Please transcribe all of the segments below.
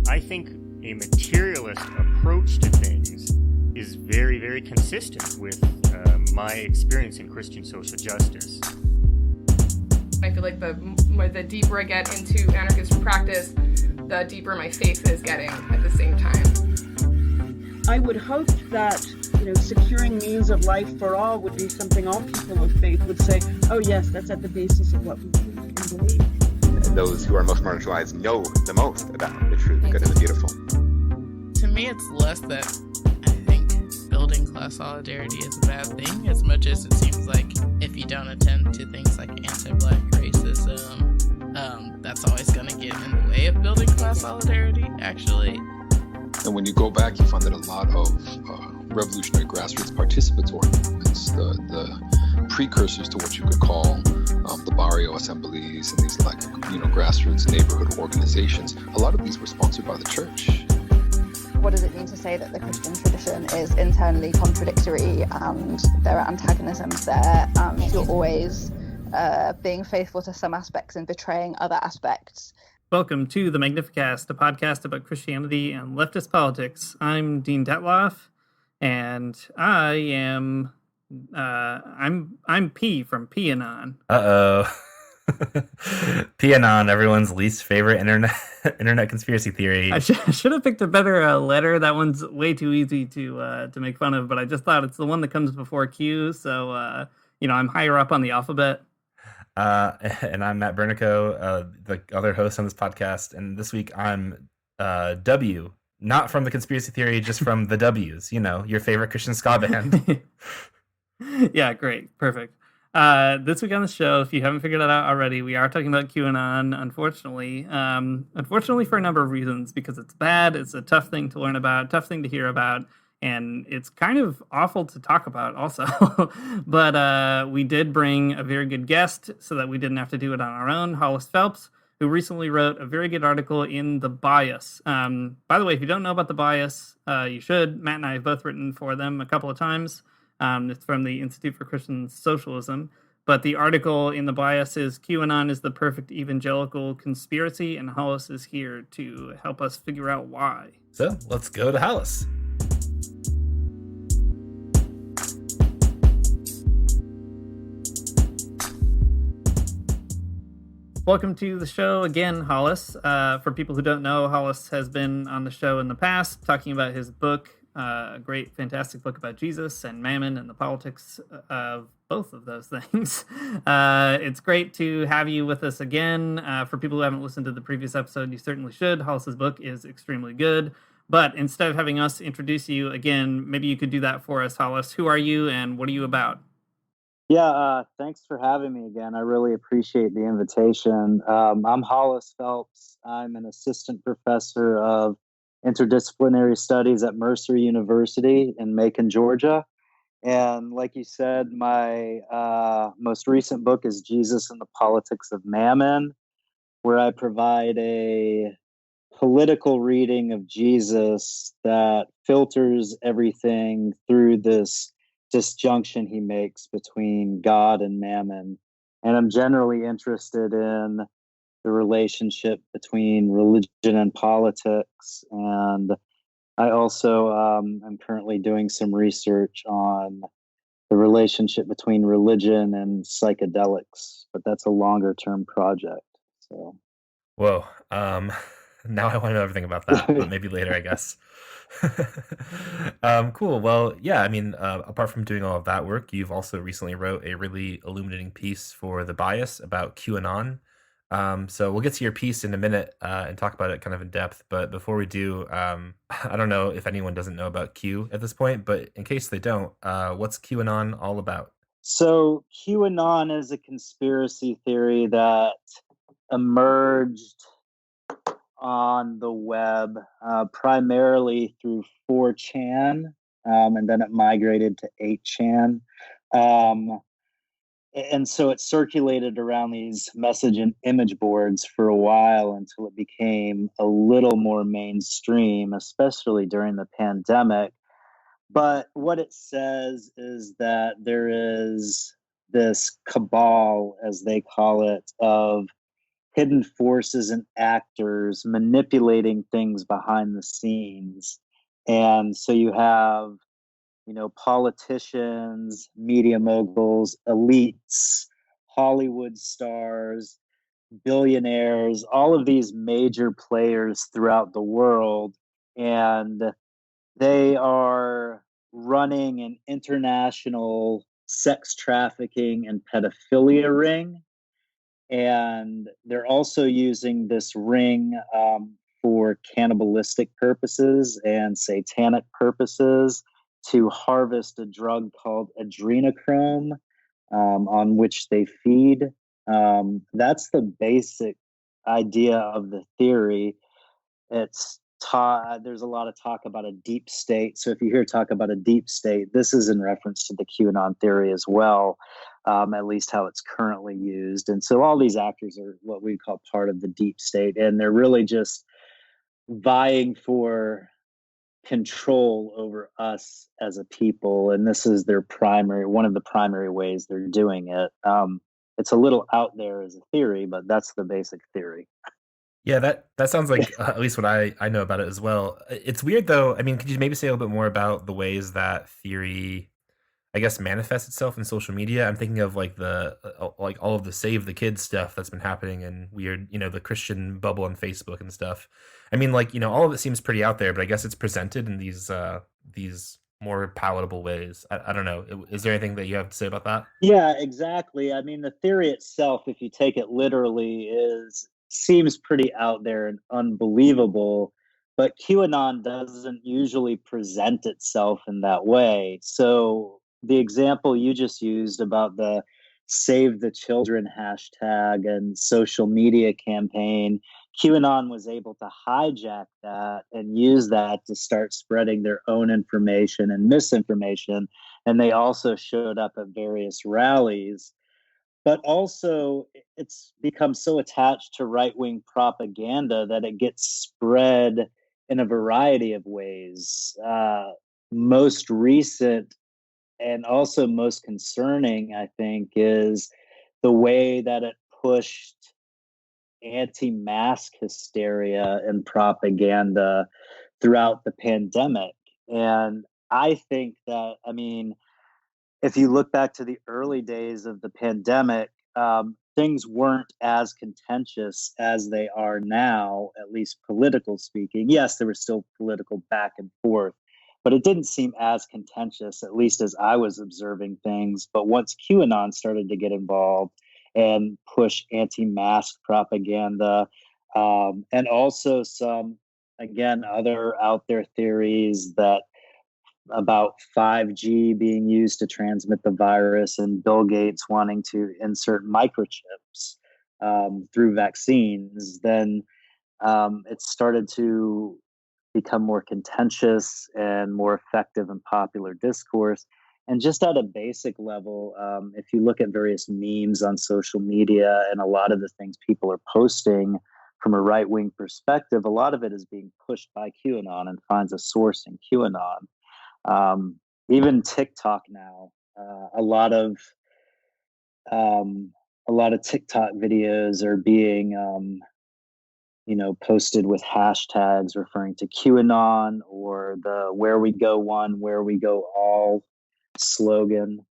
I think a materialist approach to things is very, very consistent with my experience in Christian social justice. I feel like the deeper I get into anarchist practice, the deeper my faith is getting at the same time. I would hope that, securing means of life for all would be something all people of faith would say, oh yes, that's at the basis of what we believe. Those who are most marginalized know the most about the true, the good, and the beautiful. To me, it's less that I think building class solidarity is a bad thing, as much as it seems like if you don't attend to things like anti-Black racism, that's always going to get in the way of building class solidarity, actually. And when you go back, you find that a lot of revolutionary grassroots participatory movements, the precursors to what you could call the barrio assemblies and these grassroots neighborhood organizations, a lot of these were sponsored by the church. What does it mean to say that the Christian tradition is internally contradictory and there are antagonisms there and you're always being faithful to some aspects and betraying other aspects? Welcome to the Magnificast, a podcast about Christianity and leftist politics. I'm Dean Detloff, and I am I'm P from Qanon. Qanon, everyone's least favorite internet conspiracy theory. I should have picked a better letter. That one's way too easy to make fun of, but I just thought it's the one that comes before Q, so I'm higher up on the alphabet. And I'm Matt Bernico, the other host on this podcast, and this week I'm W, not from the conspiracy theory, just from the W's, your favorite Christian ska band. Yeah, great. Perfect. This week on the show, if you haven't figured it out already, we are talking about QAnon, unfortunately. Unfortunately for a number of reasons, because it's bad, it's a tough thing to learn about, tough thing to hear about, and it's kind of awful to talk about also. But we did bring a very good guest so that we didn't have to do it on our own, Hollis Phelps, who recently wrote a very good article in The Bias. By the way, if you don't know about The Bias, you should. Matt and I have both written for them a couple of times. It's from the Institute for Christian Socialism. But the article in The Bias is QAnon is the perfect evangelical conspiracy, and Hollis is here to help us figure out why. So let's go to Hollis. Welcome to the show again, Hollis. For people who don't know, Hollis has been on the show in the past talking about his book, a great, fantastic book about Jesus and mammon and the politics of both of those things. It's great to have you with us again. For people who haven't listened to the previous episode, you certainly should. Hollis's book is extremely good. But instead of having us introduce you again, maybe you could do that for us, Hollis. Who are you and what are you about? Yeah, thanks for having me again. I really appreciate the invitation. I'm Hollis Phelps. I'm an assistant professor of interdisciplinary studies at Mercer University in Macon, Georgia. And like you said, my most recent book is Jesus and the Politics of Mammon, where I provide a political reading of Jesus that filters everything through this disjunction he makes between God and mammon. And I'm generally interested in the relationship between religion and politics. And I also am currently doing some research on the relationship between religion and psychedelics, but that's a longer term project. So, whoa. Now I want to know everything about that, but maybe later, I guess. Cool. Well, yeah, I mean, apart from doing all of that work, you've also recently wrote a really illuminating piece for The Bias about QAnon. So we'll get to your piece in a minute and talk about it kind of in depth. But before we do, I don't know if anyone doesn't know about Q at this point, but in case they don't, what's QAnon all about? So QAnon is a conspiracy theory that emerged on the web primarily through 4chan, and then it migrated to 8chan. And so it circulated around these message and image boards for a while until it became a little more mainstream, especially during the pandemic. But what it says is that there is this cabal, as they call it, of hidden forces and actors manipulating things behind the scenes. And so you have, politicians, media moguls, elites, Hollywood stars, billionaires, all of these major players throughout the world. And they are running an international sex trafficking and pedophilia ring. And they're also using this ring for cannibalistic purposes and satanic purposes to harvest a drug called adrenochrome, on which they feed. That's the basic idea of the theory. There's a lot of talk about a deep state. So if you hear talk about a deep state, this is in reference to the QAnon theory as well, at least how it's currently used. And so all these actors are what we call part of the deep state, and they're really just vying for control over us as a people. And this is one of the primary ways they're doing it. It's a little out there as a theory, but that's the basic theory. Yeah, that sounds like at least what I know about it as well. It's weird though. I mean, could you maybe say a little bit more about the ways that theory, I guess, manifests itself in social media? I'm thinking of like like all of the Save the Kids stuff that's been happening and weird, the Christian bubble on Facebook and stuff. I mean, like, all of it seems pretty out there, but I guess it's presented in these more palatable ways. I don't know. Is there anything that you have to say about that? Yeah, exactly. I mean, the theory itself, if you take it literally, seems pretty out there and unbelievable, but QAnon doesn't usually present itself in that way. So the example you just used about the Save the Children hashtag and social media campaign, QAnon was able to hijack that and use that to start spreading their own information and misinformation. And they also showed up at various rallies. But also, it's become so attached to right-wing propaganda that it gets spread in a variety of ways. Most recent and also most concerning, I think, is the way that it pushed anti-mask hysteria and propaganda throughout the pandemic. And I think that, if you look back to the early days of the pandemic, things weren't as contentious as they are now, at least political speaking. Yes, there was still political back and forth, but it didn't seem as contentious, at least as I was observing things. But once QAnon started to get involved and push anti-mask propaganda, and also some, again, other out there theories that about 5G being used to transmit the virus and Bill Gates wanting to insert microchips through vaccines, then it started to become more contentious and more effective in popular discourse. And just at a basic level, if you look at various memes on social media and a lot of the things people are posting from a right-wing perspective, a lot of it is being pushed by QAnon and finds a source in QAnon. Even TikTok now, a lot of TikTok videos are being, posted with hashtags referring to QAnon or the "Where We Go One, Where We Go All" slogan.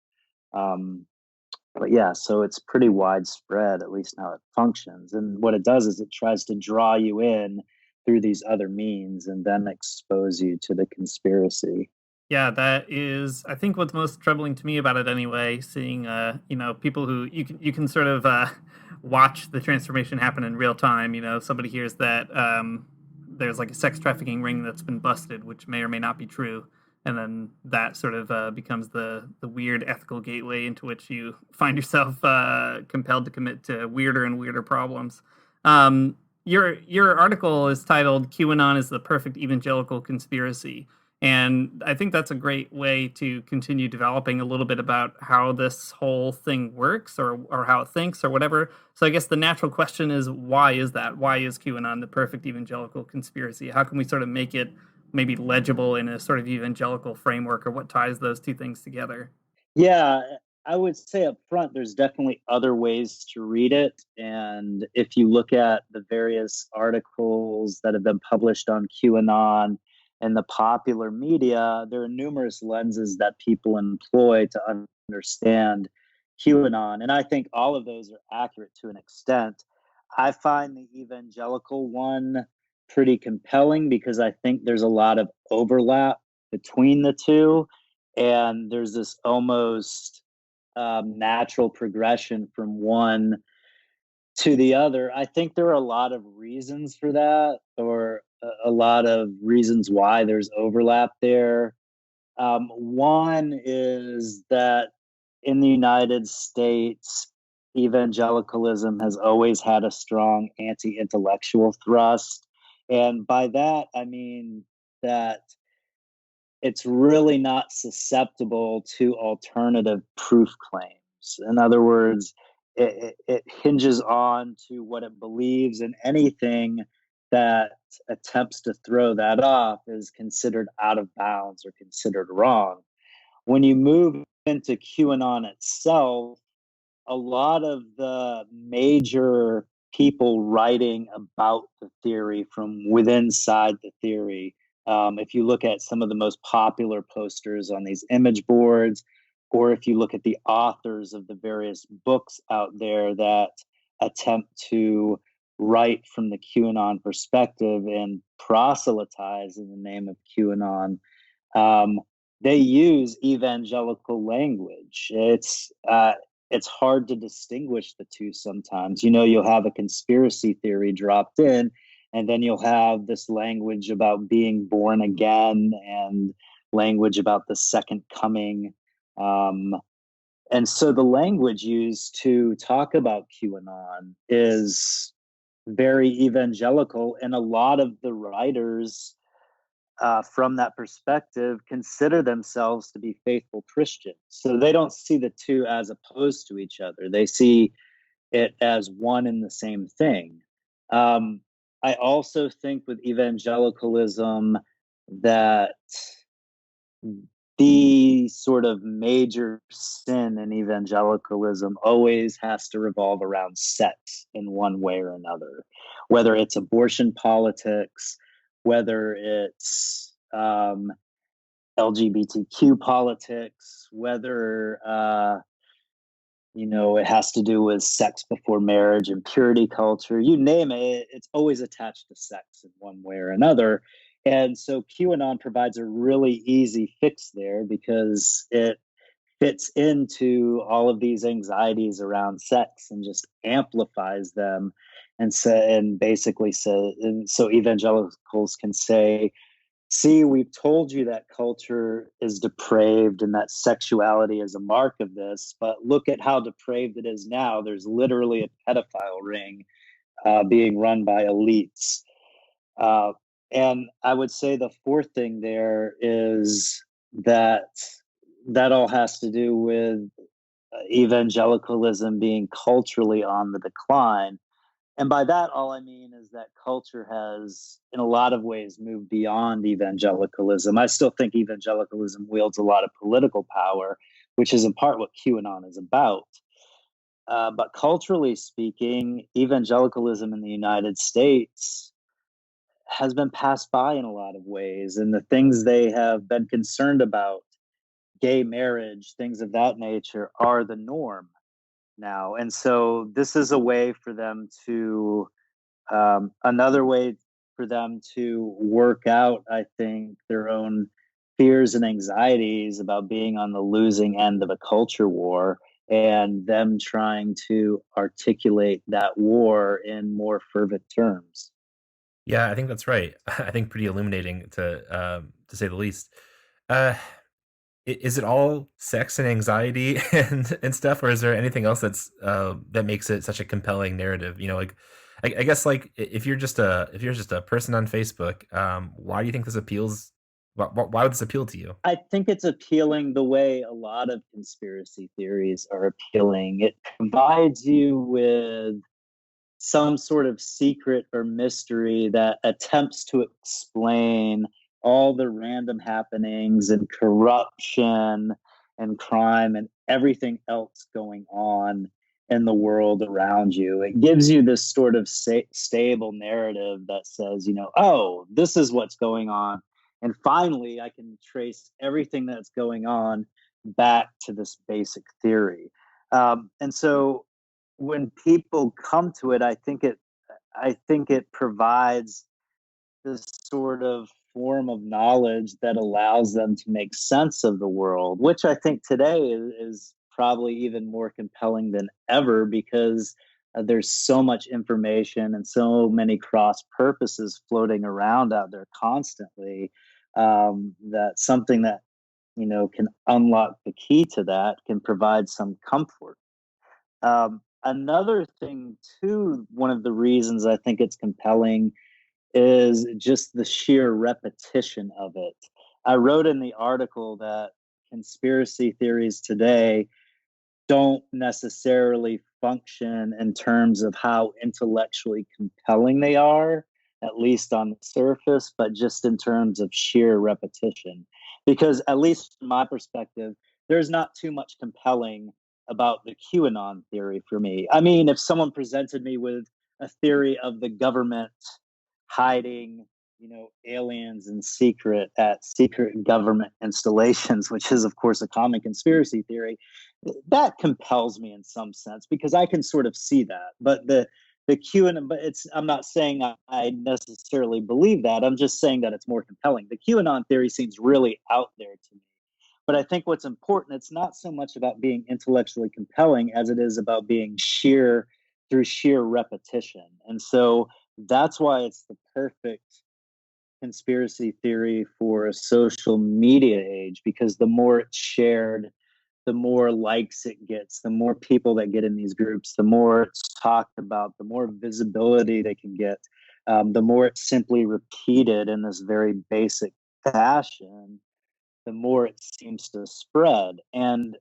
But yeah, so it's pretty widespread, at least how it functions. And what it does is it tries to draw you in through these other means and then expose you to the conspiracy. Yeah, that is, I think, what's most troubling to me about it anyway, seeing, people who you can sort of watch the transformation happen in real time. Somebody hears that there's like a sex trafficking ring that's been busted, which may or may not be true. And then that sort of becomes the weird ethical gateway into which you find yourself compelled to commit to weirder and weirder problems. Your article is titled "QAnon is the Perfect Evangelical Conspiracy." And I think that's a great way to continue developing a little bit about how this whole thing works or how it thinks or whatever. So I guess the natural question is, why is that? Why is QAnon the perfect evangelical conspiracy? How can we sort of make it maybe legible in a sort of evangelical framework, or what ties those two things together? Yeah, I would say up front, there's definitely other ways to read it. And if you look at the various articles that have been published on QAnon and the popular media, there are numerous lenses that people employ to understand QAnon. And I think all of those are accurate to an extent. I find the evangelical one pretty compelling because I think there's a lot of overlap between the two. And there's this almost natural progression from one to the other. I think there are a lot of reasons for that, or a lot of reasons why there's overlap there. One is that in the United States, evangelicalism has always had a strong anti intellectual thrust. And by that, I mean that it's really not susceptible to alternative proof claims. In other words, it hinges on to what it believes, and anything that attempts to throw that off is considered out of bounds or considered wrong. When you move into QAnon itself, a lot of the major people writing about the theory from within inside the theory, if you look at some of the most popular posters on these image boards, or if you look at the authors of the various books out there that attempt to write from the QAnon perspective and proselytize in the name of QAnon, they use evangelical language. It's hard to distinguish the two sometimes. You know, you'll have a conspiracy theory dropped in, and then you'll have this language about being born again and language about the second coming. And so the language used to talk about QAnon is very evangelical, and a lot of the writers from that perspective consider themselves to be faithful Christians. So they don't see the two as opposed to each other. They see it as one and the same thing. I also think with evangelicalism that the sort of major sin in evangelicalism always has to revolve around sex in one way or another, whether it's abortion politics, whether it's LGBTQ politics, whether it has to do with sex before marriage and purity culture, you name it, it's always attached to sex in one way or another. And so QAnon provides a really easy fix there because it fits into all of these anxieties around sex and just amplifies them. And so evangelicals can say, see, we've told you that culture is depraved and that sexuality is a mark of this, but look at how depraved it is now. There's literally a pedophile ring being run by elites. And I would say the fourth thing there is that all has to do with evangelicalism being culturally on the decline. And by that, all I mean is that culture has, in a lot of ways, moved beyond evangelicalism. I still think evangelicalism wields a lot of political power, which is in part what QAnon is about. But culturally speaking, evangelicalism in the United States has been passed by in a lot of ways. And the things they have been concerned about, gay marriage, things of that nature, are the norm now. And so this is a way for them to, another way for them to work out, I think, their own fears and anxieties about being on the losing end of a culture war, and them trying to articulate that war in more fervent terms. Yeah, I think that's right. I think pretty illuminating to say the least. Is it all sex and anxiety and stuff, or is there anything else that's that makes it such a compelling narrative? Like I guess like if you're just a person on Facebook, why do you think this appeals? Why would this appeal to you? I think it's appealing the way a lot of conspiracy theories are appealing. It provides you with some sort of secret or mystery that attempts to explain all the random happenings and corruption and crime and everything else going on in the world around you. It gives you this sort of stable narrative that says, oh, this is what's going on. And finally, I can trace everything that's going on back to this basic theory. And so when people come to it, I think it provides this sort of form of knowledge that allows them to make sense of the world, which I think today is probably even more compelling than ever, because there's so much information and so many cross purposes floating around out there constantly, that something that can unlock the key to that can provide some comfort. Another thing too, one of the reasons I think it's compelling is just the sheer repetition of it. I wrote in the article that conspiracy theories today don't necessarily function in terms of how intellectually compelling they are, at least on the surface, but just in terms of sheer repetition. Because at least from my perspective, there's not too much compelling about the QAnon theory for me. I mean, if someone presented me with a theory of the government hiding, aliens in secret at secret government installations, which is, of course, a common conspiracy theory, that compels me in some sense because I can sort of see that. But the QAnon, but I'm not saying I necessarily believe that. I'm just saying that it's more compelling. The QAnon theory seems really out there to me. But I think what's important, it's not so much about being intellectually compelling as it is about being through sheer repetition. And so that's why it's the perfect conspiracy theory for a social media age, because the more it's shared, the more likes it gets, the more people that get in these groups, the more it's talked about, the more visibility they can get, the more it's simply repeated in this very basic fashion, the more it seems to spread. And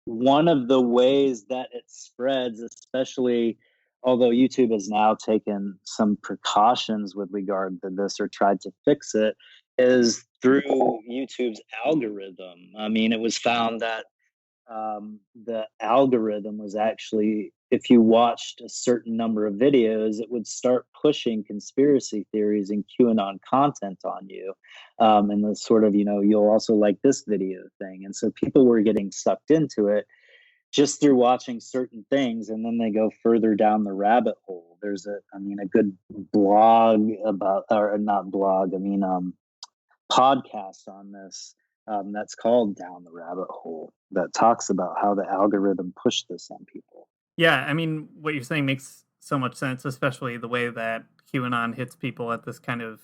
one of the ways that it spreads, especially although YouTube has now taken some precautions with regard to this or tried to fix it, is through YouTube's algorithm. I mean, it was found that the algorithm was actually, if you watched a certain number of videos, it would start pushing conspiracy theories and QAnon content on you. And the sort of, you'll also like this video thing. And so people were getting sucked into it just through watching certain things, and then they go further down the rabbit hole. There's a good blog about, or not blog, podcast on this that's called Down the Rabbit Hole, that talks about how the algorithm pushed this on people. Yeah, I mean, what you're saying makes so much sense, especially the way that QAnon hits people at this kind of,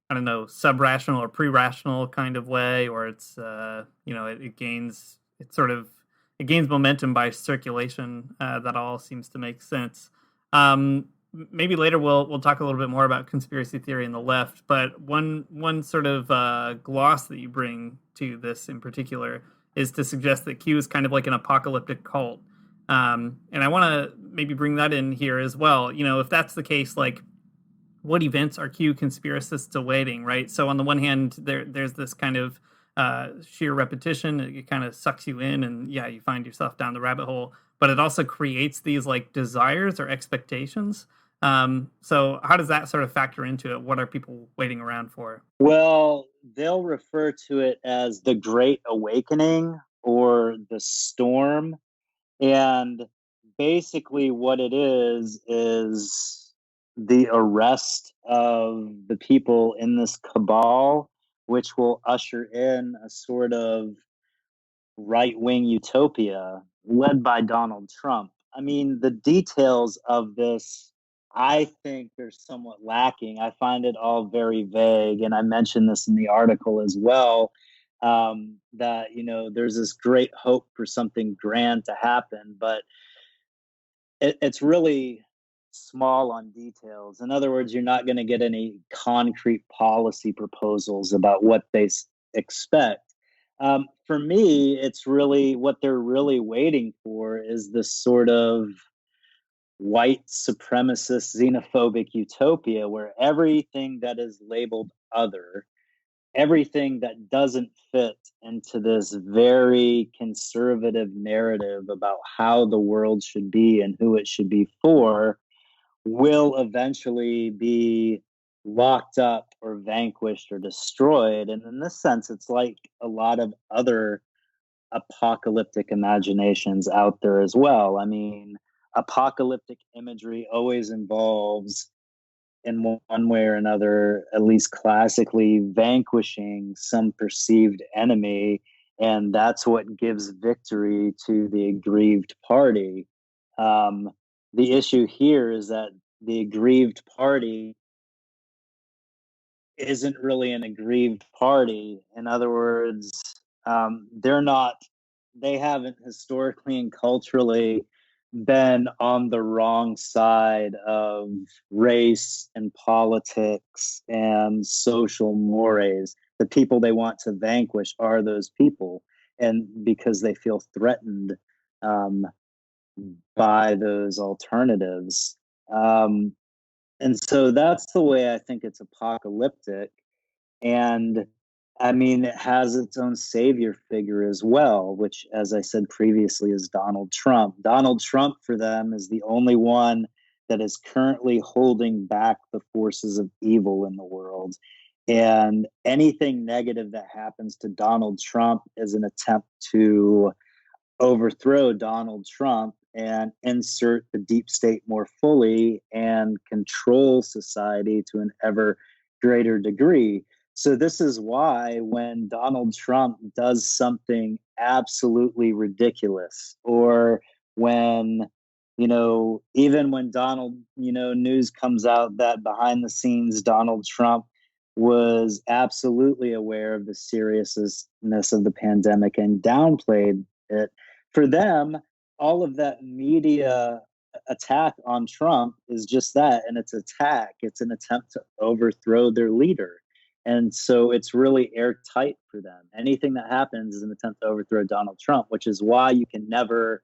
I don't know, sub-rational or pre-rational kind of way, or it's, it gains momentum by circulation. That all seems to make sense. Maybe later we'll talk a little bit more about conspiracy theory in the left, but one sort of gloss that you bring to this in particular is to suggest that Q is kind of like an apocalyptic cult. And I want to maybe bring that in here as well. If that's the case, like, what events are Q conspiracists awaiting, right? So on the one hand, there's this kind of sheer repetition. It kind of sucks you in, and yeah, you find yourself down the rabbit hole. But it also creates these like desires or expectations. So how does that sort of factor into it? What are people waiting around for? Well, they'll refer to it as the Great Awakening or the Storm. And basically what it is the arrest of the people in this cabal, which will usher in a sort of right-wing utopia led by Donald Trump. I mean, the details of this, I think they're somewhat lacking. I find it all very vague, and I mentioned this in the article as well, that, there's this great hope for something grand to happen, but it's really small on details. In other words, you're not going to get any concrete policy proposals about what they expect. For me, it's really what they're really waiting for is this sort of white supremacist xenophobic utopia where everything that is labeled other everything that doesn't fit into this very conservative narrative about how the world should be and who it should be for will eventually be locked up or vanquished or destroyed. And in this sense, it's like a lot of other apocalyptic imaginations out there as well. I mean, apocalyptic imagery always involves, in one way or another, at least classically, vanquishing some perceived enemy. And that's what gives victory to the aggrieved party. The issue here is that the aggrieved party isn't really an aggrieved party. In other words, they haven't historically and culturally been on the wrong side of race and politics and social mores. The people they want to vanquish are those people, and because they feel threatened by those alternatives. And so that's the way I think it's apocalyptic. And I mean, it has its own savior figure as well, which, as I said previously, is Donald Trump. Donald Trump, for them, is the only one that is currently holding back the forces of evil in the world. And anything negative that happens to Donald Trump is an attempt to overthrow Donald Trump and insert the deep state more fully and control society to an ever greater degree. So this is why when Donald Trump does something absolutely ridiculous, or when, even when news comes out that behind the scenes Donald Trump was absolutely aware of the seriousness of the pandemic and downplayed it, for them, all of that media attack on Trump is just that, and it's attack. It's an attempt to overthrow their leader. And so it's really airtight for them. Anything that happens is an attempt to overthrow Donald Trump, which is why you can never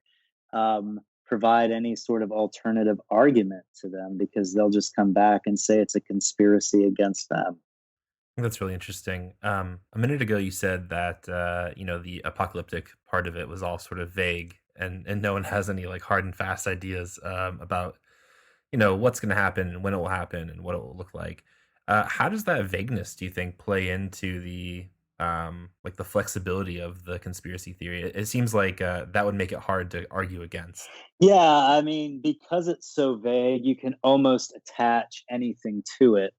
provide any sort of alternative argument to them, because they'll just come back and say it's a conspiracy against them. That's really interesting. A minute ago, you said that the apocalyptic part of it was all sort of vague, and no one has any like hard and fast ideas about what's going to happen, when it will happen, and what it will look like. How does that vagueness, do you think, play into the like the flexibility of the conspiracy theory? It seems like that would make it hard to argue against. Yeah, I mean, because it's so vague, you can almost attach anything to it.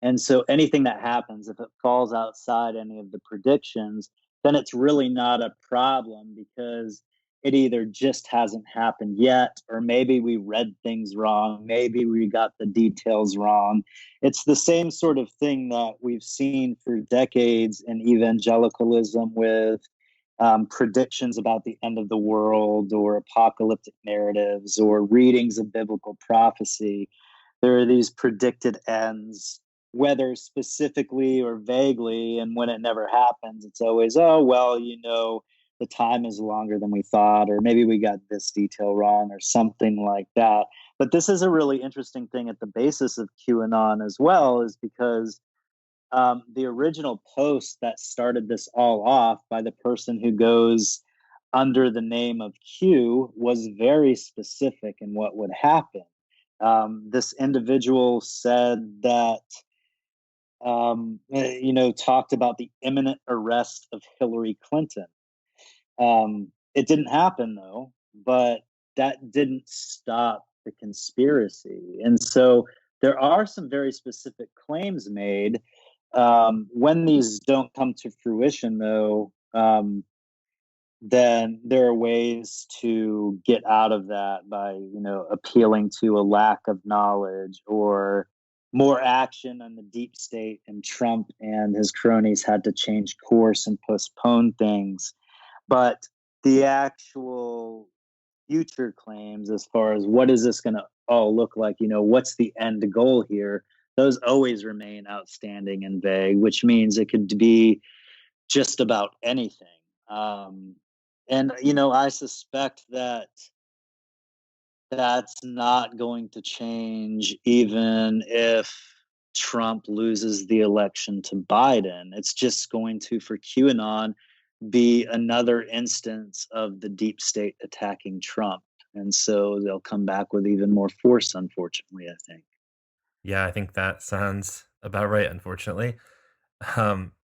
And so anything that happens, if it falls outside any of the predictions, then it's really not a problem, because it either just hasn't happened yet, or maybe we read things wrong, maybe we got the details wrong. It's the same sort of thing that we've seen for decades in evangelicalism with predictions about the end of the world, or apocalyptic narratives, or readings of biblical prophecy. There are these predicted ends, whether specifically or vaguely, and when it never happens, it's always, oh, well, the time is longer than we thought, or maybe we got this detail wrong, or something like that. But this is a really interesting thing at the basis of QAnon as well, is because the original post that started this all off by the person who goes under the name of Q was very specific in what would happen. This individual said that, talked about the imminent arrest of Hillary Clinton. It didn't happen, though, but that didn't stop the conspiracy. And so there are some very specific claims made. When these don't come to fruition, though, then there are ways to get out of that by, appealing to a lack of knowledge, or more action on the deep state, and Trump and his cronies had to change course and postpone things. But the actual future claims, as far as what is this going to all look like, what's the end goal here, those always remain outstanding and vague, which means it could be just about anything. And, I suspect that that's not going to change, even if Trump loses the election to Biden. It's just going to, for QAnon, be another instance of the deep state attacking Trump. And so they'll come back with even more force, unfortunately, I think. Yeah, I think that sounds about right, unfortunately.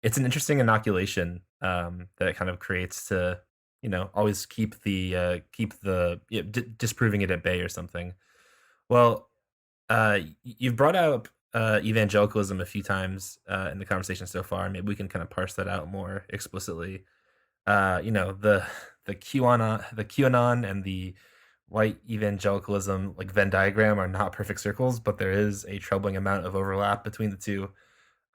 It's an interesting inoculation that it kind of creates to, always keep the disproving it at bay or something. Well, you've brought up evangelicalism a few times in the conversation so far. Maybe we can kind of parse that out more explicitly. The QAnon and the white evangelicalism, like Venn diagram, are not perfect circles, but there is a troubling amount of overlap between the two.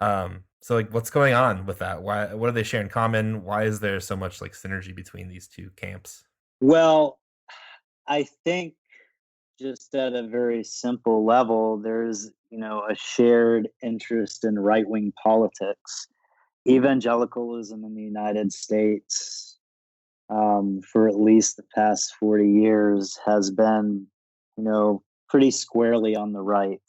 So like, what's going on with that? What do they share in common? Why is there so much like synergy between these two camps? Well, I think just at a very simple level, there's, a shared interest in right-wing politics. Evangelicalism in the United States, for at least the past 40 years, has been, pretty squarely on the right.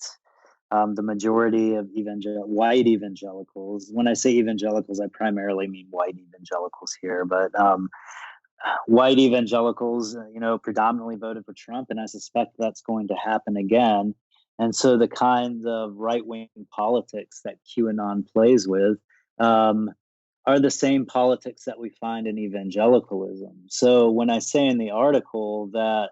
The majority of white evangelicals, when I say evangelicals, I primarily mean white evangelicals here, but white evangelicals, predominantly voted for Trump, and I suspect that's going to happen again. And so the kind of right-wing politics that QAnon plays with are the same politics that we find in evangelicalism. So when I say in the article that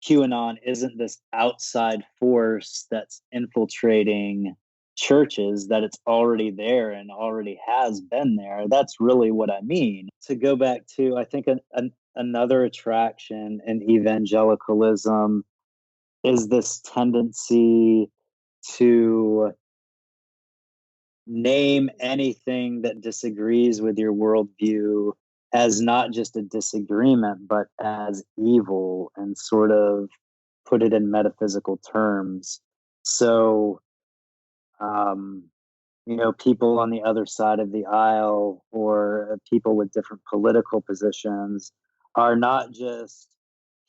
QAnon isn't this outside force that's infiltrating churches, that it's already there and already has been there, that's really what I mean. To go back to, I think another attraction in evangelicalism is this tendency to name anything that disagrees with your worldview as not just a disagreement, but as evil, and sort of put it in metaphysical terms. So, people on the other side of the aisle, or people with different political positions, are not just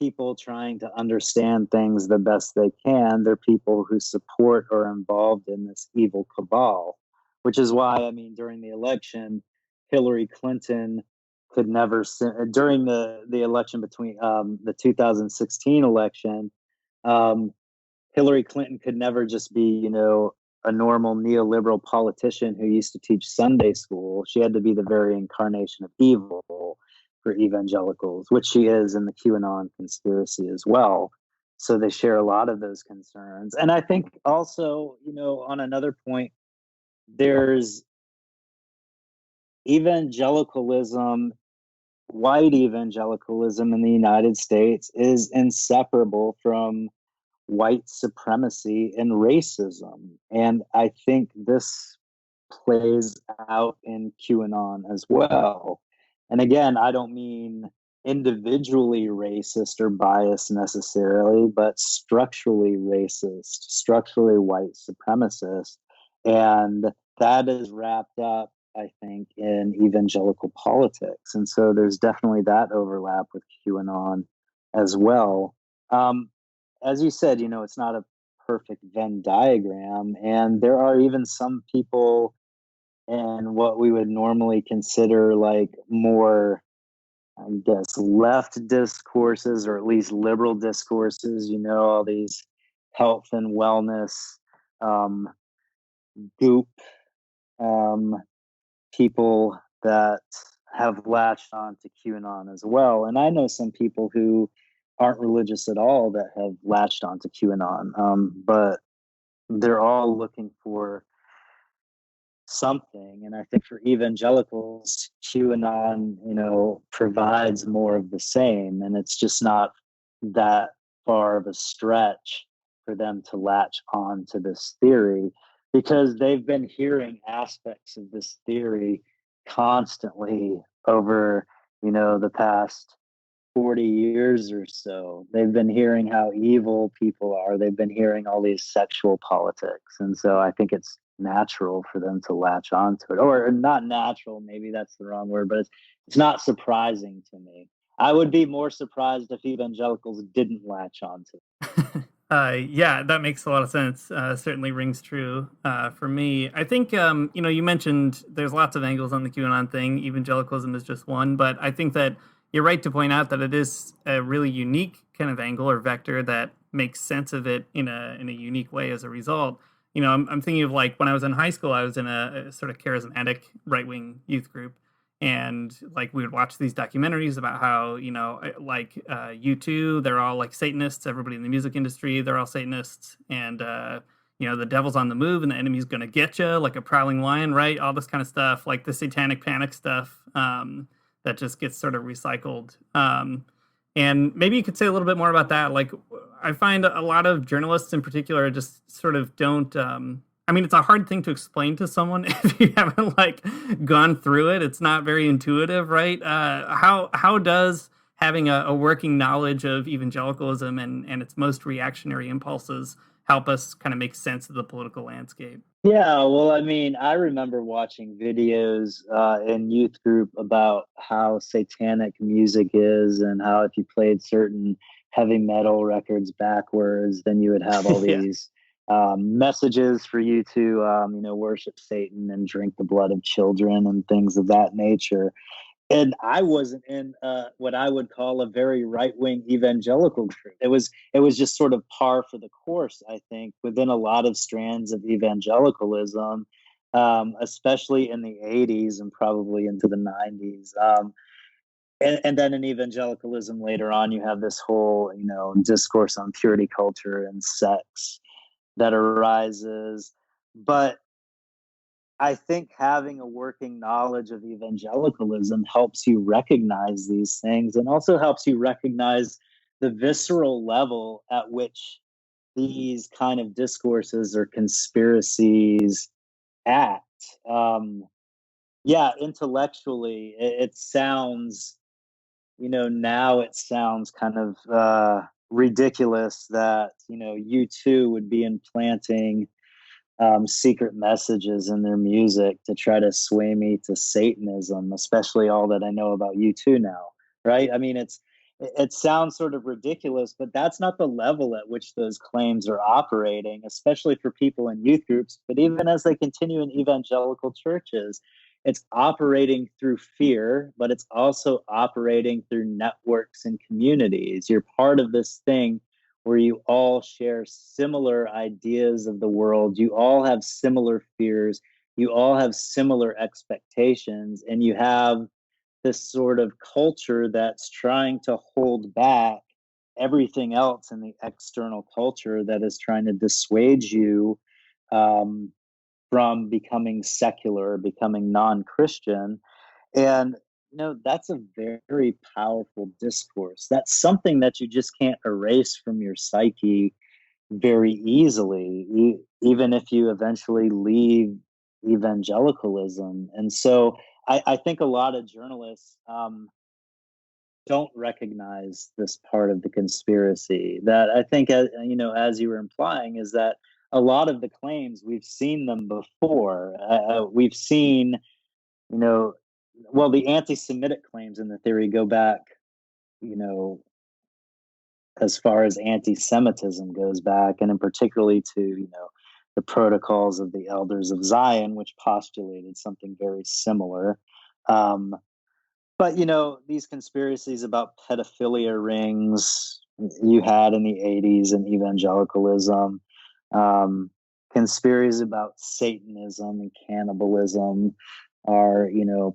people trying to understand things the best they can. They're people who support or are involved in this evil cabal, which is why, during the election, Hillary Clinton could never, during the election between the 2016 election, Hillary Clinton could never just be, a normal neoliberal politician who used to teach Sunday school. She had to be the very incarnation of evil for evangelicals, which she is in the QAnon conspiracy as well. So they share a lot of those concerns. And I think also, on another point, there's evangelicalism, white evangelicalism in the United States is inseparable from white supremacy and racism. And I think this plays out in QAnon as well. And again, I don't mean individually racist or biased necessarily, but structurally racist, structurally white supremacist. And that is wrapped up, I think, in evangelical politics. And so there's definitely that overlap with QAnon as well. As you said, it's not a perfect Venn diagram. And there are even some people in what we would normally consider like more, I guess, left discourses, or at least liberal discourses, all these health and wellness goop people that have latched on to QAnon as well. And I know some people who aren't religious at all that have latched onto QAnon, but they're all looking for something. And I think for evangelicals, QAnon, provides more of the same, and it's just not that far of a stretch for them to latch on to this theory, because they've been hearing aspects of this theory constantly over, the past 40 years or so. They've been hearing how evil people are. They've been hearing all these sexual politics. And so I think it's natural for them to latch onto it. Or not natural, maybe that's the wrong word, but it's not surprising to me. I would be more surprised if evangelicals didn't latch onto it. Yeah, that makes a lot of sense. Certainly rings true for me. I think, you mentioned there's lots of angles on the QAnon thing. Evangelicalism is just one, but I think that you're right to point out that it is a really unique kind of angle or vector that makes sense of it in a unique way as a result. I'm thinking of like when I was in high school, I was in a sort of charismatic right wing youth group, and like we would watch these documentaries about how like U2, they're all like Satanists. Everybody in the music industry, they're all Satanists, and the devil's on the move and the enemy's gonna get you like a prowling lion, right? All this kind of stuff, like the satanic panic stuff, that just gets sort of recycled. And maybe you could say a little bit more about that. Like, I find a lot of journalists in particular just sort of don't. It's a hard thing to explain to someone if you haven't like gone through it. It's not very intuitive, right? How does having a working knowledge of evangelicalism and its most reactionary impulses help us kind of make sense of the political landscape? Yeah, well, I remember watching videos in youth group about how satanic music is, and how if you played certain heavy metal records backwards, then you would have all Yeah. these messages for you to, worship Satan and drink the blood of children and things of that nature. And I wasn't in what I would call a very right-wing evangelical group. It was just sort of par for the course, I think, within a lot of strands of evangelicalism, especially in the 80s and probably into the 90s. And then in evangelicalism later on, you have this whole, discourse on purity culture and sex that arises. But I think having a working knowledge of evangelicalism helps you recognize these things, and also helps you recognize the visceral level at which these kind of discourses or conspiracies act. Yeah, intellectually, it sounds, now it sounds kind of ridiculous that, you too would be implanting secret messages in their music to try to sway me to Satanism, especially all that I know about U2 now, right? It sounds sort of ridiculous, but that's not the level at which those claims are operating, especially for people in youth groups. But even as they continue in evangelical churches, it's operating through fear, but it's also operating through networks and communities. You're part of this thing where you all share similar ideas of the world. You all have similar fears. You all have similar expectations. And you have this sort of culture that's trying to hold back everything else in the external culture that is trying to dissuade you from becoming secular, becoming non-Christian. And that's a very powerful discourse. That's something that you just can't erase from your psyche very easily, even if you eventually leave evangelicalism. And so I think a lot of journalists don't recognize this part of the conspiracy. That I think, as you were implying, is that a lot of the claims, we've seen them before. We've seen, the anti-Semitic claims in the theory go back, as far as anti-Semitism goes back, and in particularly to, the protocols of the Elders of Zion, which postulated something very similar. But, these conspiracies about pedophilia rings you had in the 80s and evangelicalism, conspiracies about Satanism and cannibalism are,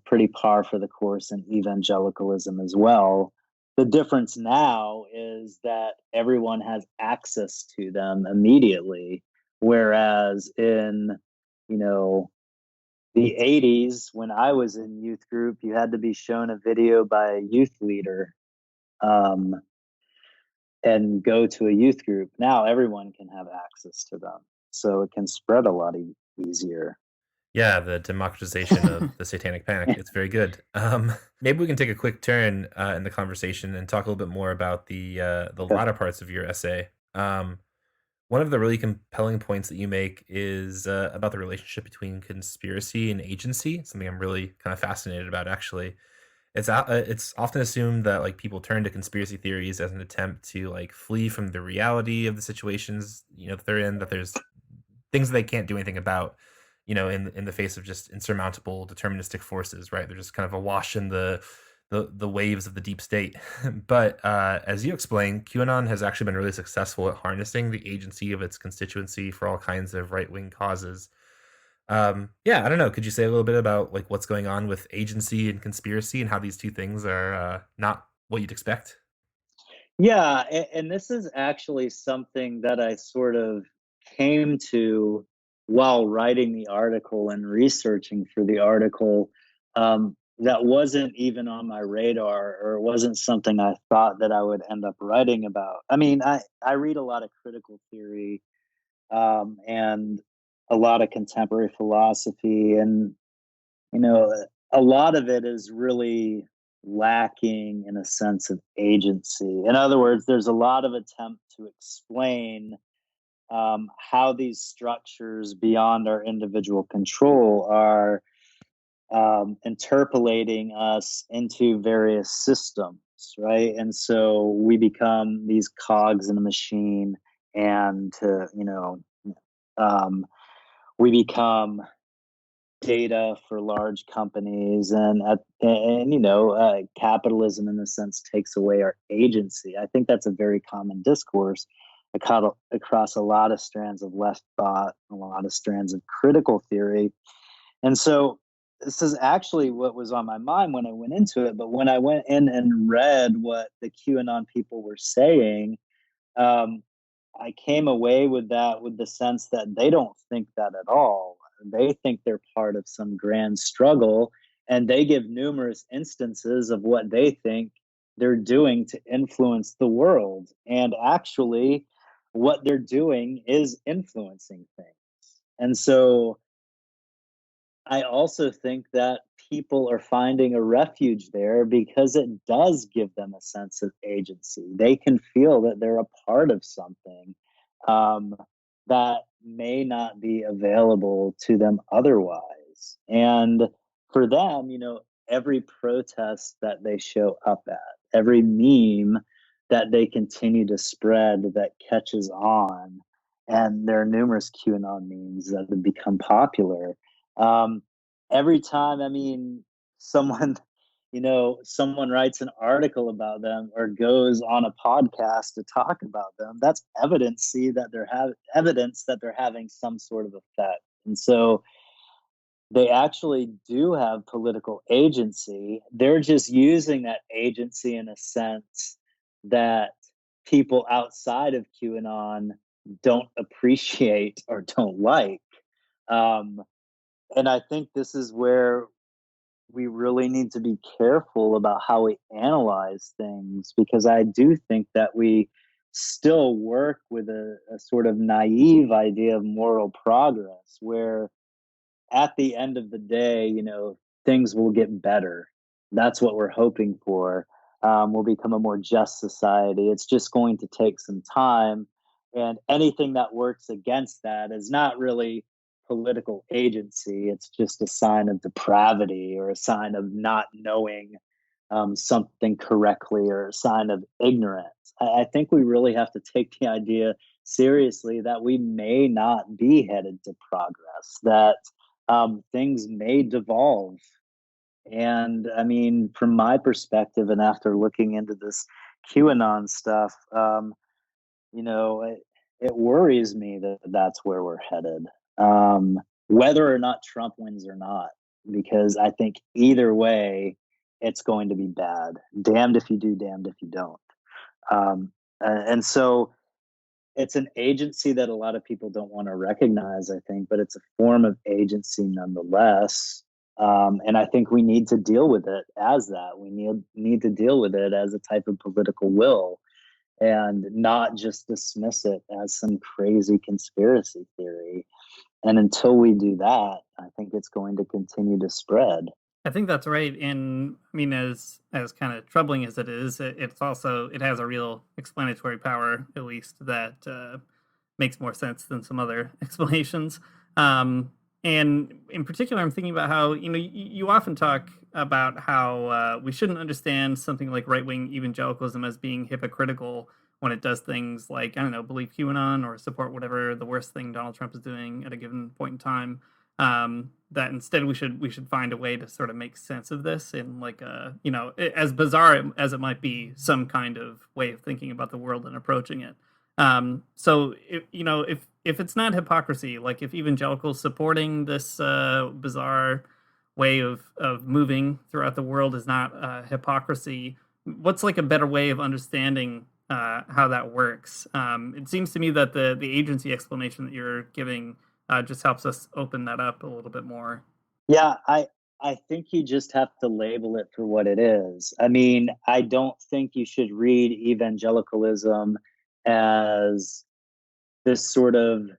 pretty par for the course in evangelicalism as well. The difference now is that everyone has access to them immediately, whereas in, the 80s, when I was in youth group, you had to be shown a video by a youth leader and go to a youth group. Now everyone can have access to them, so it can spread a lot easier. Yeah, the democratization of the satanic panic. It's very good. Maybe we can take a quick turn in the conversation and talk a little bit more about the latter parts of your essay. One of the really compelling points that you make is about the relationship between conspiracy and agency, something I'm really kind of fascinated about, actually. it's often assumed that like people turn to conspiracy theories as an attempt to like flee from the reality of the situations, that they're in, that there's things that they can't do anything about, in the face of just insurmountable deterministic forces, right? They're just kind of awash in the waves of the deep state. But as you explained, QAnon has actually been really successful at harnessing the agency of its constituency for all kinds of right-wing causes. Yeah, I don't know. Could you say a little bit about like what's going on with agency and conspiracy and how these two things are not what you'd expect? Yeah, and this is actually something that I sort of came to while writing the article and researching for the article. That wasn't even on my radar, or it wasn't something I thought that I would end up writing about. I mean, I read a lot of critical theory, and a lot of contemporary philosophy, and you know, a lot of it is really lacking in a sense of agency. In other words, there's a lot of attempt to explain how these structures beyond our individual control are interpolating us into various systems, right? And so we become these cogs in a machine, and um, we become data for large companies, and capitalism in a sense takes away our agency. I think that's a very common discourse across a lot of strands of left thought, a lot of strands of critical theory. And so this is actually what was on my mind when I went into it. But when I went in and read what the QAnon people were saying, um, I came away with the sense that they don't think that at all. They think they're part of some grand struggle, and they give numerous instances of what they think they're doing to influence the world. And actually, what they're doing is influencing things. And so I also think that people are finding a refuge there because it does give them a sense of agency. They can feel that they're a part of something um, that may not be available to them otherwise. And for them, every protest that they show up at, every meme that they continue to spread that catches on, and there are numerous QAnon memes that have become popular. Every time, I mean, someone, someone writes an article about them or goes on a podcast to talk about them, that's evidence that they're having some sort of effect. And so they actually do have political agency. They're just using that agency in a sense that people outside of QAnon don't appreciate or don't like. Um, and I think this is where we really need to be careful about how we analyze things, because I do think that we still work with a sort of naive idea of moral progress, where at the end of the day, things will get better. That's what we're hoping for. We'll become a more just society. It's just going to take some time. And anything that works against that is not really political agency. It's just a sign of depravity, or a sign of not knowing something correctly, or a sign of ignorance. I think we really have to take the idea seriously that we may not be headed to progress, that things may devolve. And I mean, from my perspective, and after looking into this QAnon stuff, it worries me that that's where we're headed, whether or not Trump wins or not, because I think either way, it's going to be bad. Damned if you do, damned if you don't. And so it's an agency that a lot of people don't want to recognize, I think, but it's a form of agency nonetheless. And I think we need to deal with it as that. We need to deal with it as a type of political will, and not just dismiss it as some crazy conspiracy theory. And until we do that, I think it's going to continue to spread. I think that's right. And I mean, as kind of troubling as it is, it has a real explanatory power, at least, that makes more sense than some other explanations. And in particular, I'm thinking about how, you often talk about how we shouldn't understand something like right-wing evangelicalism as being hypocritical when it does things like, I don't know, believe QAnon or support whatever the worst thing Donald Trump is doing at a given point in time. That instead we should find a way to sort of make sense of this in like a, as bizarre as it might be, some kind of way of thinking about the world and approaching it. So if it's not hypocrisy, like if evangelicals supporting this bizarre way of moving throughout the world is not hypocrisy, what's like a better way of understanding how that works? It seems to me that the agency explanation that you're giving just helps us open that up a little bit more. Yeah, I think you just have to label it for what it is. I mean, I don't think you should read evangelicalism as this sort of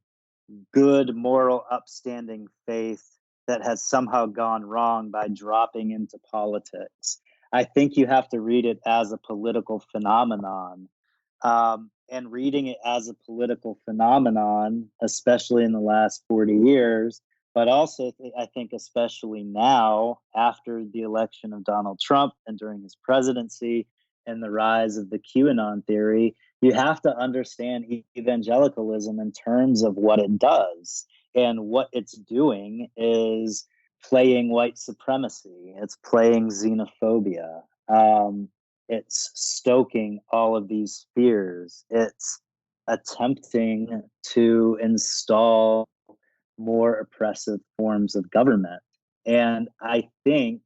good, moral, upstanding faith that has somehow gone wrong by dropping into politics. I think you have to read it as a political phenomenon. And reading it as a political phenomenon, especially in the last 40 years, but also I think especially now after the election of Donald Trump and during his presidency and the rise of the QAnon theory, you have to understand evangelicalism in terms of what it does. And what it's doing is playing white supremacy. It's playing xenophobia. It's stoking all of these fears. It's attempting to install more oppressive forms of government. And I think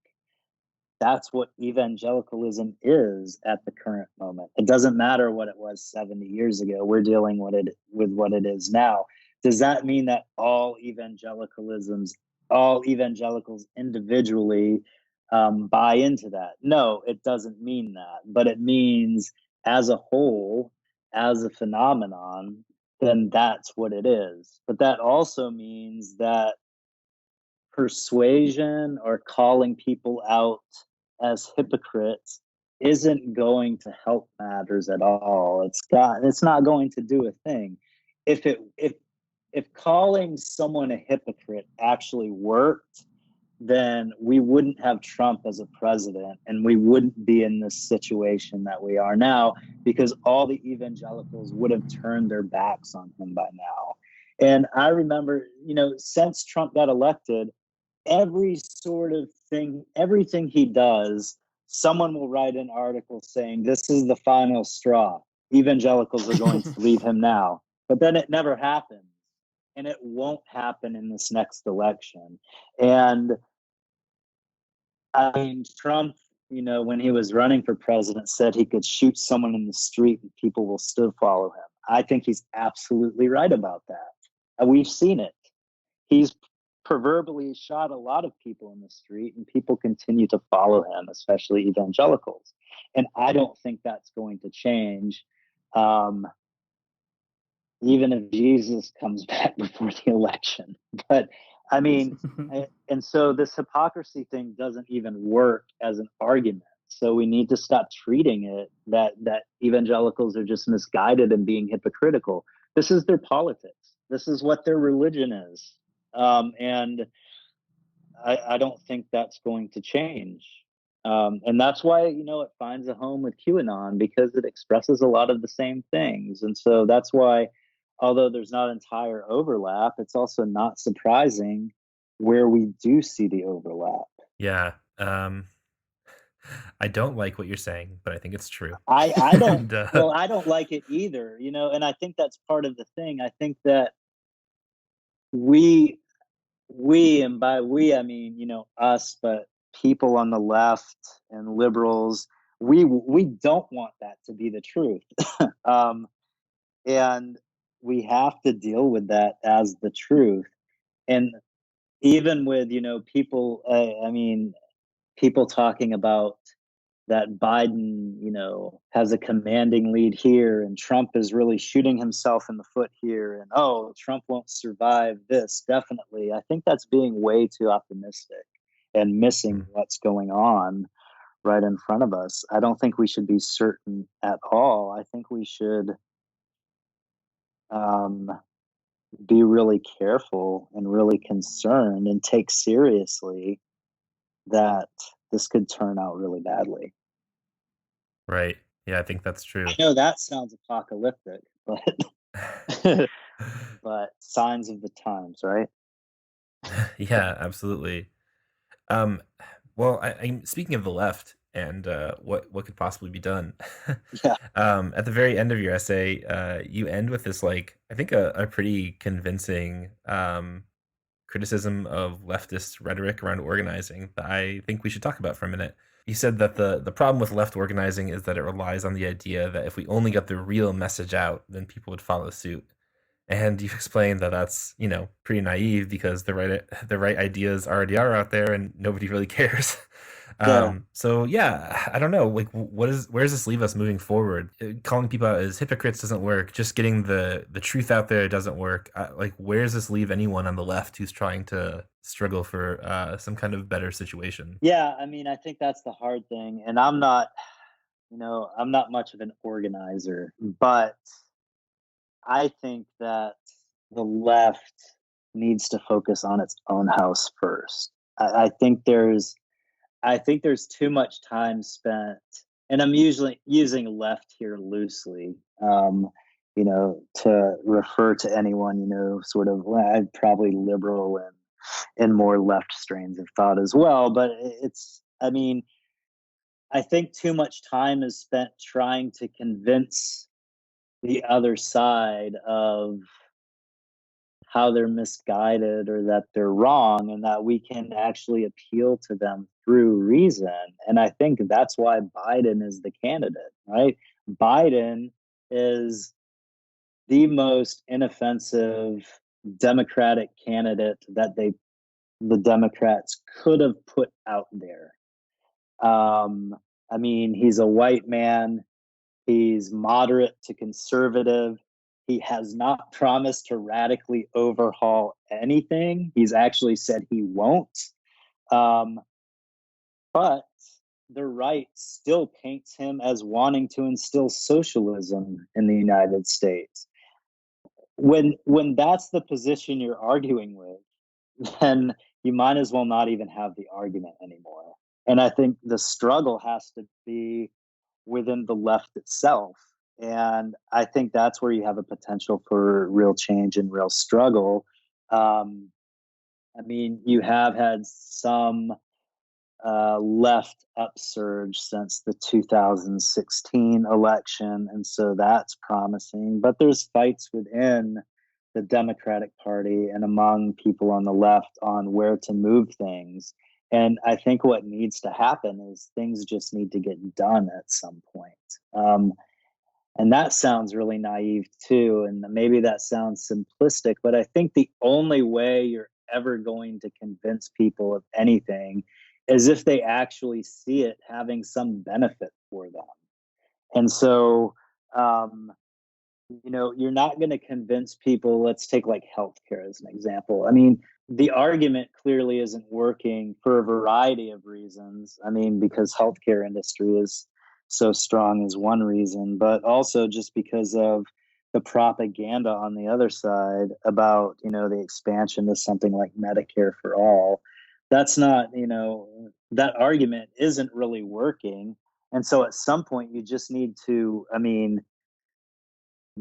that's what evangelicalism is at the current moment. It doesn't matter what it was 70 years ago. We're dealing with what it is now. Does that mean that all evangelicals individually buy into that? No, it doesn't mean that. But it means as a whole, as a phenomenon, then that's what it is. But that also means that persuasion or calling people out as hypocrites isn't going to help matters at all. It's not going to do a thing. If calling someone a hypocrite actually worked, then we wouldn't have Trump as a president and we wouldn't be in this situation that we are now, because all the evangelicals would have turned their backs on him by now. And I remember, since Trump got elected, everything he does, someone will write an article saying this is the final straw. Evangelicals are going to leave him now. But then it never happens. And it won't happen in this next election. And I mean, Trump, when he was running for president, said he could shoot someone in the street and people will still follow him. I think he's absolutely right about that. And we've seen it. He's proverbially shot a lot of people in the street and people continue to follow him, especially evangelicals. And I don't think that's going to change. Even if Jesus comes back before the election. But I mean, and so this hypocrisy thing doesn't even work as an argument. So we need to stop treating it that evangelicals are just misguided and being hypocritical. This is their politics. This is what their religion is. And I don't think that's going to change. And that's why, it finds a home with QAnon, because it expresses a lot of the same things. And so that's why, although there's not entire overlap, it's also not surprising where we do see the overlap. Yeah. I don't like what you're saying, but I think it's true. I don't. Well, I don't like it either, and I think that's part of the thing. I think that we, and by we, I mean, us, but people on the left and liberals, we don't want that to be the truth. And we have to deal with that as the truth. And even with, people, people talking about that Biden, has a commanding lead here and Trump is really shooting himself in the foot here. And, Trump won't survive this. Definitely. I think that's being way too optimistic and missing what's going on right in front of us. I don't think we should be certain at all. I think we should be really careful and really concerned and take seriously that this could turn out really badly. Right. Yeah, I think that's true. I know that sounds apocalyptic, but but signs of the times, right? Yeah, absolutely. Um, well, I'm speaking of the left and what could possibly be done. Yeah. At the very end of your essay, you end with this like I think a pretty convincing criticism of leftist rhetoric around organizing that I think we should talk about for a minute. You said that the problem with left organizing is that it relies on the idea that if we only got the real message out, then people would follow suit. And you've explained that that's, pretty naive because the right ideas already are out there and nobody really cares. Yeah. So yeah, I don't know. Like, where does this leave us moving forward? Calling people out as hypocrites doesn't work. Just getting the truth out there doesn't work. Like, where does this leave anyone on the left who's trying to struggle for some kind of better situation? Yeah, I mean, I think that's the hard thing. And I'm not much of an organizer, but I think that the left needs to focus on its own house first. I think there's too much time spent, and I'm usually using left here loosely, to refer to anyone, sort of, I'd probably liberal and more left strains of thought as well. But I think too much time is spent trying to convince the other side of how they're misguided or that they're wrong, and that we can actually appeal to them through reason. And I think that's why Biden is the candidate, right? Biden is the most inoffensive Democratic candidate that the Democrats could have put out there. He's a white man. He's moderate to conservative. He has not promised to radically overhaul anything. He's actually said he won't. But the right still paints him as wanting to instill socialism in the United States. When that's the position you're arguing with, then you might as well not even have the argument anymore. And I think the struggle has to be within the left itself. And I think that's where you have a potential for real change and real struggle. You have had some left upsurge since the 2016 election, and so that's promising. But there's fights within the Democratic Party and among people on the left on where to move things. And I think what needs to happen is things just need to get done at some point. And that sounds really naive too, and maybe that sounds simplistic, but I think the only way you're ever going to convince people of anything is if they actually see it having some benefit for them. And so, you're not going to convince people. Let's take like healthcare as an example. The argument clearly isn't working for a variety of reasons. Because healthcare industry is so strong is one reason, but also just because of the propaganda on the other side about, the expansion to something like Medicare for all. That's not, that argument isn't really working. And so at some point you just need to,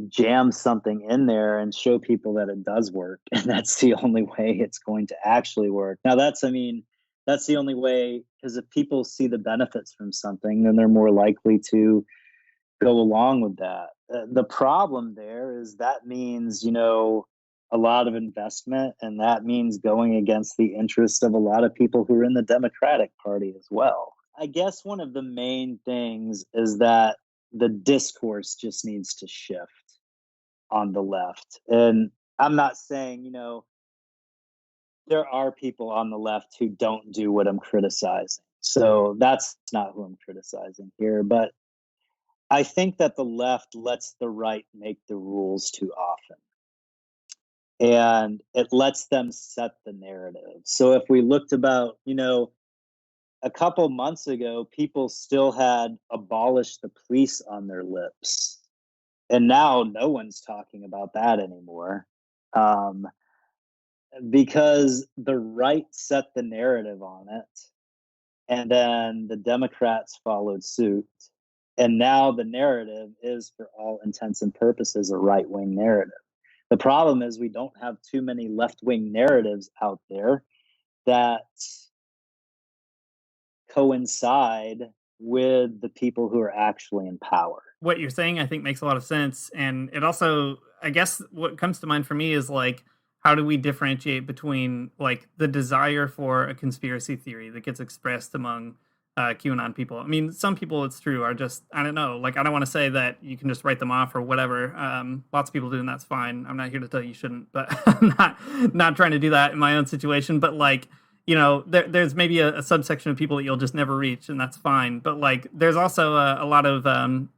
jam something in there and show people that it does work. And that's the only way it's going to actually work. Now that's the only way, because if people see the benefits from something, then they're more likely to go along with that. The problem there is that means, a lot of investment, and that means going against the interests of a lot of people who are in the Democratic Party as well. I guess one of the main things is that the discourse just needs to shift on the left. And I'm not saying, there are people on the left who don't do what I'm criticizing. So that's not who I'm criticizing here. But I think that the left lets the right make the rules too often. And it lets them set the narrative. So if we looked about, a couple months ago, people still had abolished the police on their lips. And now no one's talking about that anymore. Um, because the right set the narrative on it, and then the Democrats followed suit. And now the narrative is, for all intents and purposes, a right-wing narrative. The problem is we don't have too many left-wing narratives out there that coincide with the people who are actually in power. What you're saying, I think, makes a lot of sense. And it also, I guess what comes to mind for me is like, how do we differentiate between like the desire for a conspiracy theory that gets expressed among QAnon people? I mean, some people, it's true, are just, I don't know, like, I don't want to say that you can just write them off or whatever. Lots of people do, and that's fine. I'm not here to tell you shouldn't, but I'm not trying to do that in my own situation. But like, you know, there's maybe a subsection of people that you'll just never reach, and that's fine. But like, there's also a lot of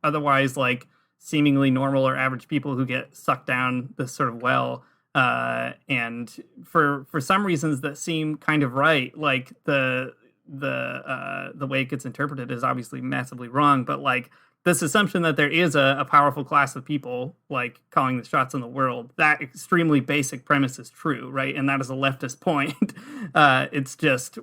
otherwise like seemingly normal or average people who get sucked down this sort of well, and for some reasons that seem kind of right, like the way it gets interpreted is obviously massively wrong. But like, this assumption that there is a powerful class of people like calling the shots in the world, that extremely basic premise is true, right? And that is a leftist point. It's just,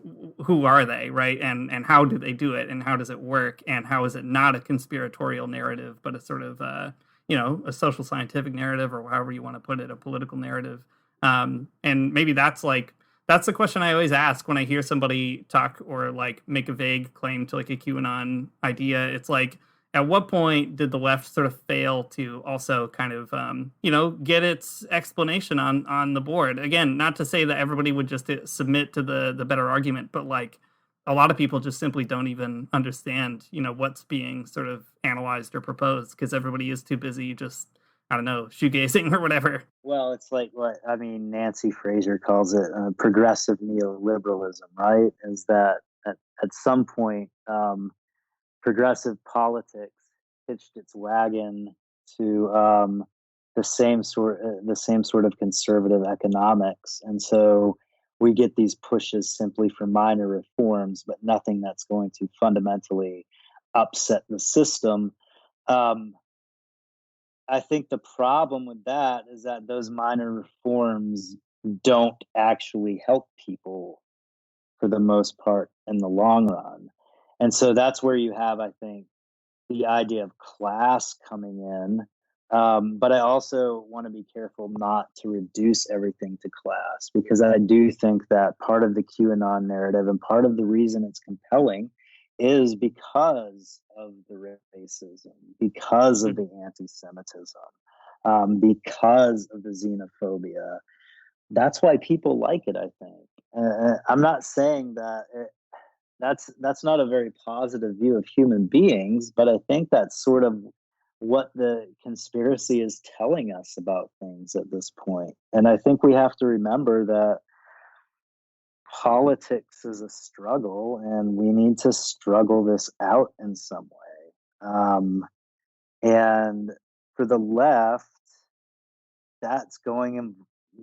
who are they, right? And how do they do it? And how does it work? And how is it not a conspiratorial narrative, but a sort of, you know, a social scientific narrative, or however you want to put it, a political narrative? And maybe that's the question I always ask when I hear somebody talk or like make a vague claim to like a QAnon idea. It's like, at what point did the left sort of fail to also kind of, you know, get its explanation on the board? Again, not to say that everybody would just submit to the better argument, but like, a lot of people just simply don't even understand, you know, what's being sort of analyzed or proposed, because everybody is too busy just, I don't know, shoegazing or whatever. Well, it's like what, I mean, Nancy Fraser calls it progressive neoliberalism, right? Is that at some point, progressive politics hitched its wagon to the same sort of conservative economics, and so we get these pushes simply for minor reforms, but nothing that's going to fundamentally upset the system. I think the problem with that is that those minor reforms don't actually help people for the most part in the long run. And so that's where you have, I think, the idea of class coming in. But I also want to be careful not to reduce everything to class, because I do think that part of the QAnon narrative and part of the reason it's compelling is because of the racism, because of the anti-Semitism, because of the xenophobia. That's why people like it, I think. I'm not saying that that's not a very positive view of human beings, but I think that's sort of what the conspiracy is telling us about things at this point. And I think we have to remember that politics is a struggle, and we need to struggle this out in some way. And for the left, that's going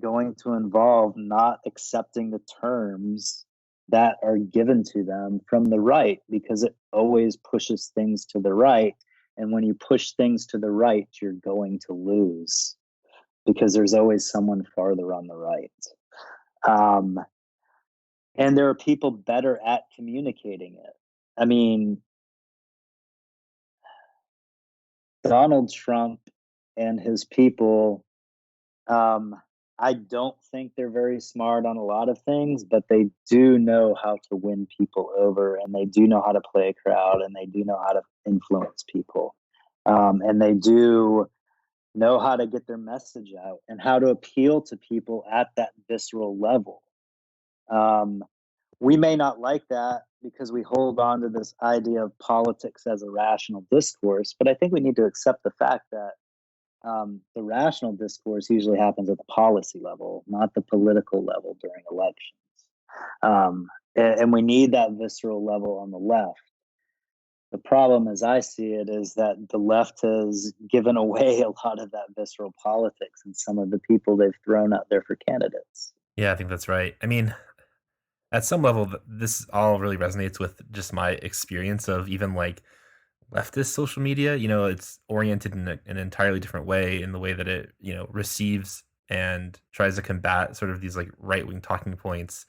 to involve not accepting the terms that are given to them from the right, because it always pushes things to the right. And when you push things to the right, you're going to lose, because there's always someone farther on the right. And there are people better at communicating it. I mean, Donald Trump and his people, I don't think they're very smart on a lot of things, but they do know how to win people over, and they do know how to play a crowd, and they do know how to influence people. And they do know how to get their message out and how to appeal to people at that visceral level. We may not like that because we hold on to this idea of politics as a rational discourse, but I think we need to accept the fact that the rational discourse usually happens at the policy level, not the political level during elections. And we need that visceral level on the left. The problem, as I see it, is that the left has given away a lot of that visceral politics and some of the people they've thrown out there for candidates. Yeah, I think that's right. I mean, at some level, this all really resonates with just my experience of even like leftist social media. You know, it's oriented in an entirely different way, in the way that it, you know, receives and tries to combat sort of these like right-wing talking points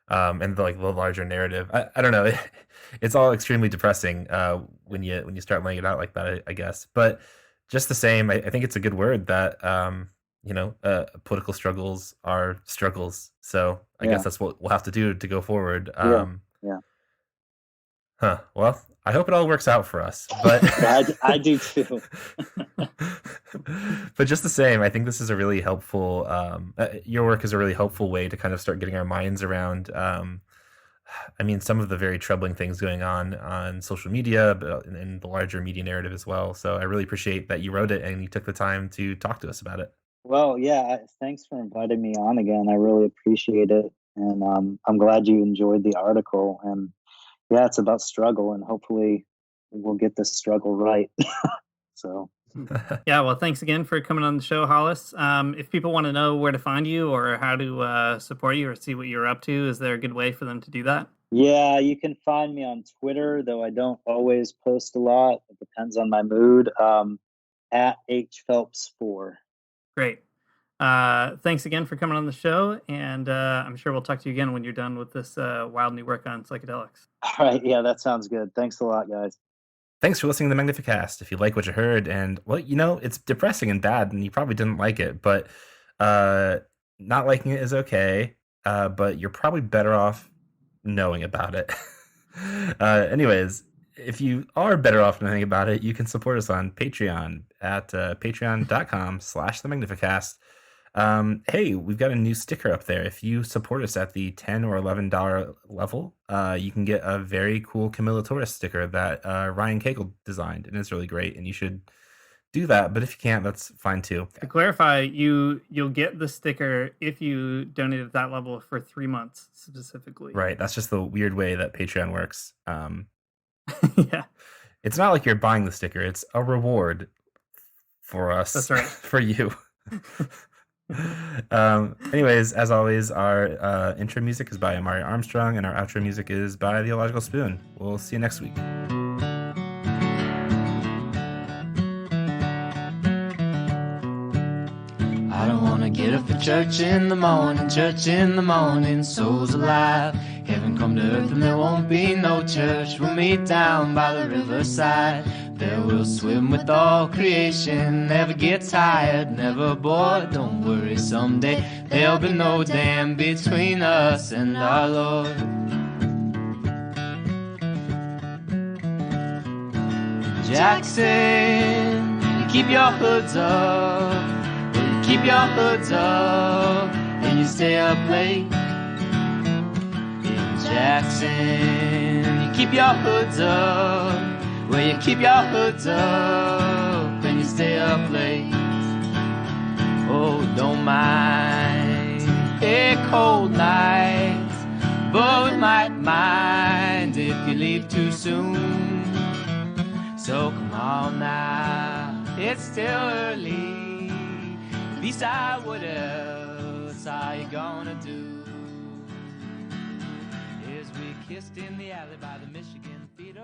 and the larger narrative. I don't know. It's all extremely depressing when you start laying it out like that, I guess. But just the same, I think it's a good word that political struggles are struggles. So I guess that's what we'll have to do to go forward. Well, I hope it all works out for us. But I do too. But just the same, I think this is a really helpful. Your work is a really helpful way to kind of start getting our minds around. Some of the very troubling things going on social media, but in the larger media narrative as well. So I really appreciate that you wrote it and you took the time to talk to us about it. Well, thanks for inviting me on again. I really appreciate it, and I'm glad you enjoyed the article. And it's about struggle, and hopefully we'll get this struggle right. So. Well, thanks again for coming on the show, Hollis. If people want to know where to find you or how to support you or see what you're up to, is there a good way for them to do that? Yeah, you can find me on Twitter, though I don't always post a lot. It depends on my mood. At HPhelps4. Great. Thanks again for coming on the show, and I'm sure we'll talk to you again when you're done with this wild new work on psychedelics. All right, that sounds good. Thanks a lot, guys. Thanks for listening to the Magnificast. If you like what you heard, and it's depressing and bad, and you probably didn't like it, but not liking it is okay. But you're probably better off knowing about it. Anyways, if you are better off knowing about it, you can support us on Patreon at patreon.com/themagnificast. Hey, we've got a new sticker up there. If you support us at the $10 or $11 level, you can get a very cool Camilla Torres sticker that Ryan Cagle designed, and it's really great, and you should do that. But if you can't, that's fine too. To clarify, you'll get the sticker if you donate at that level for 3 months specifically. Right. That's just the weird way that Patreon works. Yeah. It's not like you're buying the sticker. It's a reward for us. That's right. For you. Anyways, as always, our intro music is by Amari Armstrong, and our outro music is by The Illogical Spoon. We'll see you next week. I don't wanna get up for church in the morning, souls alive. Heaven come to earth and there won't be no church. We'll meet down by the riverside. There we'll swim with all creation. Never get tired, never bored. Don't worry, someday there'll be no dam between us and our Lord. Jackson, keep your hoods up. Keep your hoods up and you stay up late. In Jackson, you keep your hoods up. Well, you keep your hoods up and you stay up late. Oh, don't mind a cold night, but we might mind if you leave too soon. So come on now, it's still early. Beside what else are you gonna do? As we kissed in the alley by the Michigan theater.